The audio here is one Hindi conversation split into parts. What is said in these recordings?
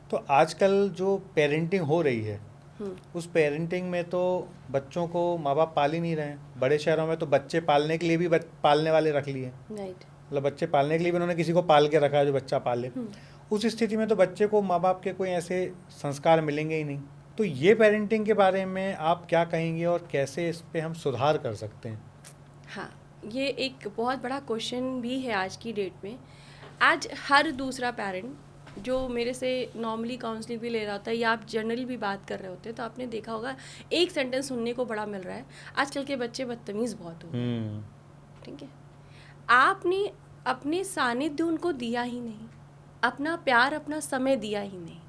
तो आजकल जो पेरेंटिंग हो रही है, हम्म। उस पेरेंटिंग में तो बच्चों को माँ बाप पाल ही नहीं रहे हैं। बड़े शहरों में तो बच्चे पालने के लिए भी पालने वाले रख लिए, राइट। मतलब बच्चे पालने के लिए भी उन्होंने किसी को पाल के रखा है जो बच्चा पाले। हम्म। उस स्थिति में तो बच्चे को माँ बाप के कोई ऐसे संस्कार मिलेंगे ही नहीं। तो ये पेरेंटिंग के बारे में आप क्या कहेंगे और कैसे इस पे हम सुधार कर सकते हैं? हाँ, ये एक बहुत बड़ा क्वेश्चन भी है आज की डेट में। आज हर दूसरा पेरेंट जो मेरे से नॉर्मली काउंसलिंग भी ले रहा होता है या आप जनरली भी बात कर रहे होते हैं तो आपने देखा होगा एक सेंटेंस सुनने को बड़ा मिल रहा है, आजकल के बच्चे बदतमीज़ बहुत हो गए हैं। हम्म। ठीक है, आपने अपने सानिध्य उनको दिया ही नहीं, अपना प्यार अपना समय दिया ही नहीं।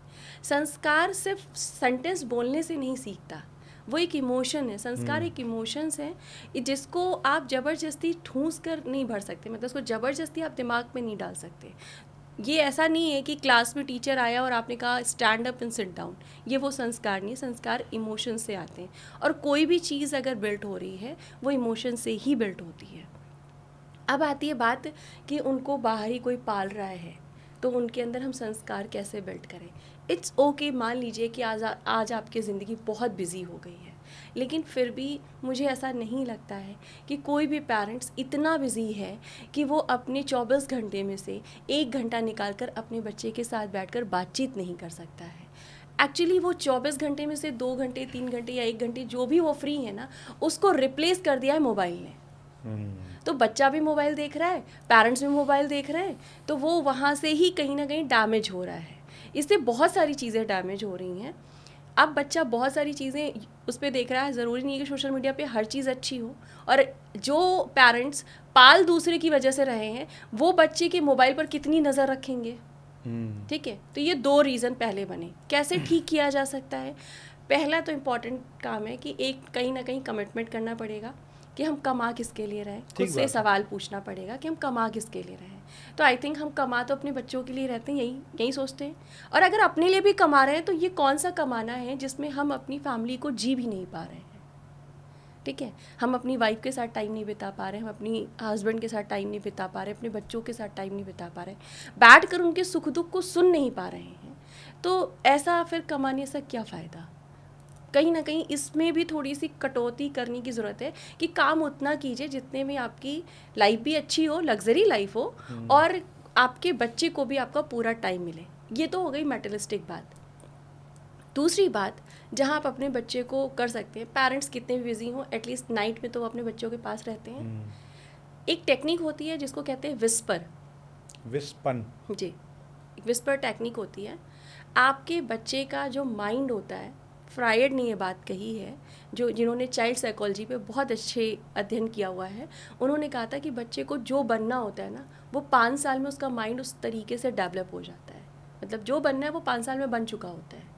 संस्कार सिर्फ सेंटेंस बोलने से नहीं सीखता, वो एक इमोशन है। संस्कार एक इमोशंस है जिसको आप ज़बरदस्ती ठूंस कर नहीं भर सकते, मतलब उसको ज़बरदस्ती आप दिमाग में नहीं डाल सकते। ये ऐसा नहीं है कि क्लास में टीचर आया और आपने कहा stand up and sit down, ये वो संस्कार नहीं। संस्कार इमोशन से आते हैं और कोई भी चीज़ अगर बिल्ट हो रही है वो इमोशन से ही बिल्ट होती है। अब आती है बात कि उनको बाहर ही कोई पाल रहा है तो उनके अंदर हम संस्कार कैसे बिल्ड करें। इट्स ओके, मान लीजिए कि आज आपकी ज़िंदगी बहुत बिजी हो गई है, लेकिन फिर भी मुझे ऐसा नहीं लगता है कि कोई भी पेरेंट्स इतना बिजी है कि वो अपने 24 घंटे में से 1 घंटा निकाल कर अपने बच्चे के साथ बैठकर बातचीत नहीं कर सकता है। एक्चुअली वो 24 घंटे में से 2 घंटे 3 घंटे या 1 घंटे जो भी वो फ्री है ना, उसको रिप्लेस कर दिया है मोबाइल ने। तो बच्चा भी मोबाइल देख रहा है, पेरेंट्स भी मोबाइल देख रहे हैं, तो वो वहाँ से ही कहीं ना कहीं डैमेज हो रहा है। इससे बहुत सारी चीज़ें डैमेज हो रही हैं। अब बच्चा बहुत सारी चीज़ें उस पर देख रहा है, ज़रूरी नहीं है कि सोशल मीडिया पे हर चीज़ अच्छी हो। और जो पेरेंट्स पाल दूसरे की वजह से रहे हैं वो बच्चे के मोबाइल पर कितनी नज़र रखेंगे। ठीक है, तो ये 2 रीज़न पहले बने। कैसे ठीक किया जा सकता है? पहला तो इम्पॉर्टेंट काम है कि एक कहीं ना कहीं कमिटमेंट करना पड़ेगा कि हम कमा किसके लिए रहे हैं। खुद ठीक से बात है। सवाल पूछना पड़ेगा कि हम कमा किसके लिए रहे हैं। तो आई थिंक हम कमा तो अपने बच्चों के लिए रहते हैं, यही सोचते हैं। और अगर अपने लिए भी कमा रहे हैं तो ये कौन सा कमाना है जिसमें हम अपनी फैमिली को जी भी नहीं पा रहे हैं। ठीक है, हम अपनी वाइफ के साथ टाइम नहीं बिता पा रहे, हम अपनी हस्बैंड के साथ टाइम नहीं बिता पा रहे, अपने बच्चों के साथ टाइम नहीं बिता पा रहे, बैठ कर उनके सुख दुख को सुन नहीं पा रहे हैं। तो ऐसा फिर कमाने से क्या फ़ायदा? कहीं ना कहीं इसमें भी थोड़ी सी कटौती करने की ज़रूरत है कि काम उतना कीजिए जितने में आपकी लाइफ भी अच्छी हो, लग्जरी लाइफ हो, और आपके बच्चे को भी आपका पूरा टाइम मिले। ये तो हो गई मेटलिस्टिक बात। दूसरी बात, जहाँ आप अपने बच्चे को कर सकते हैं, पेरेंट्स कितने भी बिजी हों एटलीस्ट नाइट में तो वो अपने बच्चों के पास रहते हैं। एक टेक्निक होती है जिसको कहते हैं विस्पर। विस्पन। जी, एक विस्पर टेक्निक होती है। आपके बच्चे का जो माइंड होता है, फ्रायड ने ये बात कही है, जो जिन्होंने चाइल्ड साइकोलॉजी पे बहुत अच्छे अध्ययन किया हुआ है, उन्होंने कहा था कि बच्चे को जो बनना होता है ना, वो 5 साल में उसका माइंड उस तरीके से डेवलप हो जाता है। मतलब जो बनना है वो 5 साल में बन चुका होता है।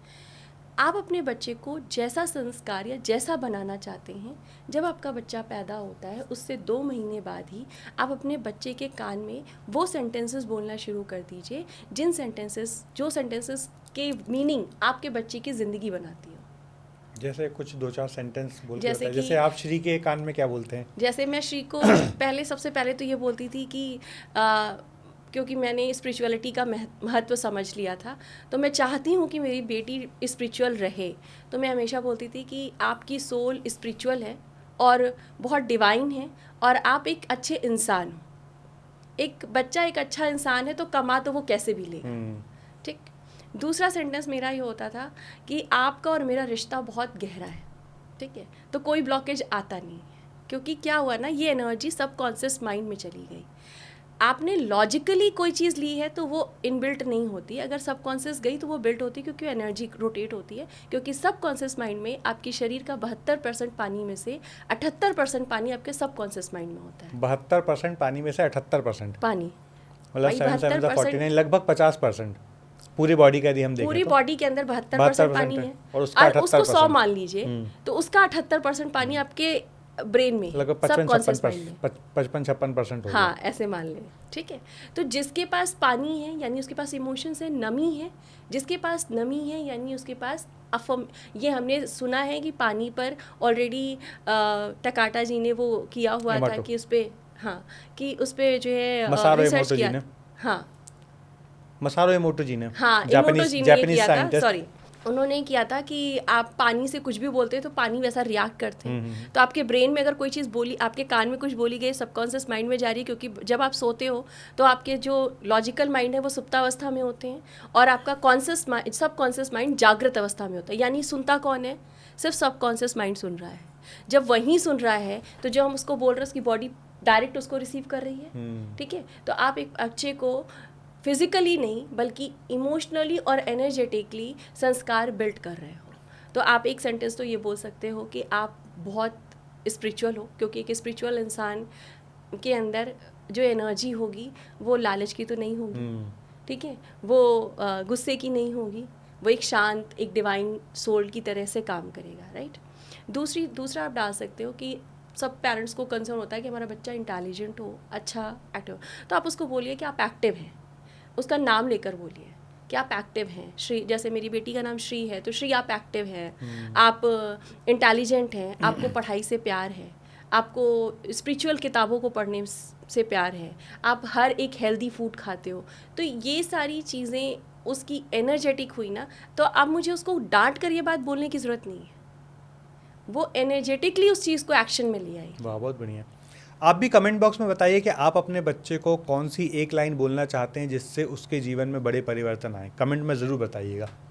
आप अपने बच्चे को जैसा संस्कार या जैसा बनाना चाहते हैं, जब आपका बच्चा पैदा होता है उससे 2 महीने बाद ही आप अपने बच्चे के कान में वो सेंटेंसेस बोलना शुरू कर दीजिए जो सेंटेंसेस के मीनिंग आपके बच्चे की ज़िंदगी बनाती हो। जैसे कुछ 2-4 सेंटेंस बोल के जैसे बताए। कि जैसे आप श्री के कान में क्या बोलते हैं? जैसे मैं श्री को पहले सबसे पहले तो ये बोलती थी कि क्योंकि मैंने स्पिरिचुअलिटी का महत्व समझ लिया था, तो मैं चाहती हूँ कि मेरी बेटी स्पिरिचुअल रहे, तो मैं हमेशा बोलती थी कि आपकी सोल स्पिरिचुअल है और बहुत डिवाइन है और आप एक अच्छे इंसान हो। एक बच्चा एक अच्छा इंसान है तो कमा तो वो कैसे भी लेगा। ठीक। दूसरा सेंटेंस मेरा ये होता था कि आपका और मेरा रिश्ता बहुत गहरा है। ठीक है, तो कोई ब्लॉकेज आता नहीं है, क्योंकि क्या हुआ ना, ये एनर्जी सबकॉन्शियस माइंड में चली गई। आपने लॉजिकली कोई चीज़ ली है तो वो इनबिल्ट नहीं होती, अगर सबकॉन्शियस गई तो वो बिल्ट होती है, क्योंकि एनर्जी रोटेट होती है। क्योंकि सबकॉन्शियस माइंड में आपके शरीर का 72% पानी में से 78% पानी आपके सबकॉन्शियस माइंड में होता है। 72% पानी में से 78%, पानी, मतलब भाई 7 7 72%, 49, लगभग 50%। पूरी बॉडी का यदि हम देखें पूरी तो बॉडी के अंदर 72% 72% पानी है है। और उसका और उसको 100 78%। मान लीजिए, तो उसका 78% पानी आपके ब्रेन में है, लगभग 55 सबकॉन्शियस माइंड में। 56% हो गया। हाँ, ऐसे मान लें। ठीक है, तो जिसके पास पानी है यानी उसके पास इमोशंस है, नमी है। जिसके पास नमी है यानी उसके पास अफम, ये हमने सुना है कि पानी पर ऑलरेडी टकाटा जी ने वो किया हुआ था एमाटो, कि उस पर, हाँ, कि उस पर जो है मसारो रिसर्च एमोटो जी किया ने। था। हाँ, मसारो इमोटो जी ने, हाँ, इमोटो जापानीज जी ने जापानीज किया था, साइंटिस्ट। सॉरी, उन्होंने किया था कि आप पानी से कुछ भी बोलते हैं तो पानी वैसा रिएक्ट करते हैं। तो आपके ब्रेन में अगर कोई चीज़ बोली, आपके कान में कुछ बोली गई, सबकॉन्शियस माइंड में जा रही है, क्योंकि जब आप सोते हो तो आपके जो लॉजिकल माइंड है वो सुप्तावस्था में होते हैं और आपका कॉन्शियस माइंड, सबकॉन्शियस माइंड जागृत अवस्था में होता है। यानी सुनता कौन है? सिर्फ सबकॉन्शियस माइंड सुन रहा है। जब वही सुन रहा है तो जो हम उसको बोल रहे हैं उसकी बॉडी डायरेक्ट उसको रिसीव कर रही है। ठीक है, तो आप एक बच्चे को फिजिकली नहीं बल्कि इमोशनली और एनर्जेटिकली संस्कार बिल्ड कर रहे हो। तो आप एक सेंटेंस तो ये बोल सकते हो कि आप बहुत स्पिरिचुअल हो, क्योंकि एक स्पिरिचुअल इंसान के अंदर जो एनर्जी होगी वो लालच की तो नहीं होगी, ठीक है, वो गुस्से की नहीं होगी, वो एक शांत, एक डिवाइन सोल की तरह से काम करेगा, राइट। दूसरा आप डाल सकते हो कि सब पेरेंट्स को कंसर्न होता है कि हमारा बच्चा इंटेलिजेंट हो, अच्छा एक्टिव हो, तो आप उसको बोलिए कि आप एक्टिव हैं, उसका नाम लेकर बोलिए कि आप एक्टिव हैं। श्री, जैसे मेरी बेटी का नाम श्री है, तो श्री आप एक्टिव हैं, आप इंटेलिजेंट हैं, आपको पढ़ाई से प्यार है, आपको स्पिरिचुअल किताबों को पढ़ने से प्यार है, आप हर एक हेल्दी फूड खाते हो। तो ये सारी चीज़ें उसकी एनर्जेटिक हुई ना, तो अब मुझे उसको डांट कर ये बात बोलने की ज़रूरत नहीं है, वो एनर्जेटिकली उस चीज़ को एक्शन में ले आई। वाह, बहुत बढ़िया। आप भी कमेंट बॉक्स में बताइए कि आप अपने बच्चे को कौन सी एक लाइन बोलना चाहते हैं जिससे उसके जीवन में बड़े परिवर्तन आए। कमेंट में ज़रूर बताइएगा।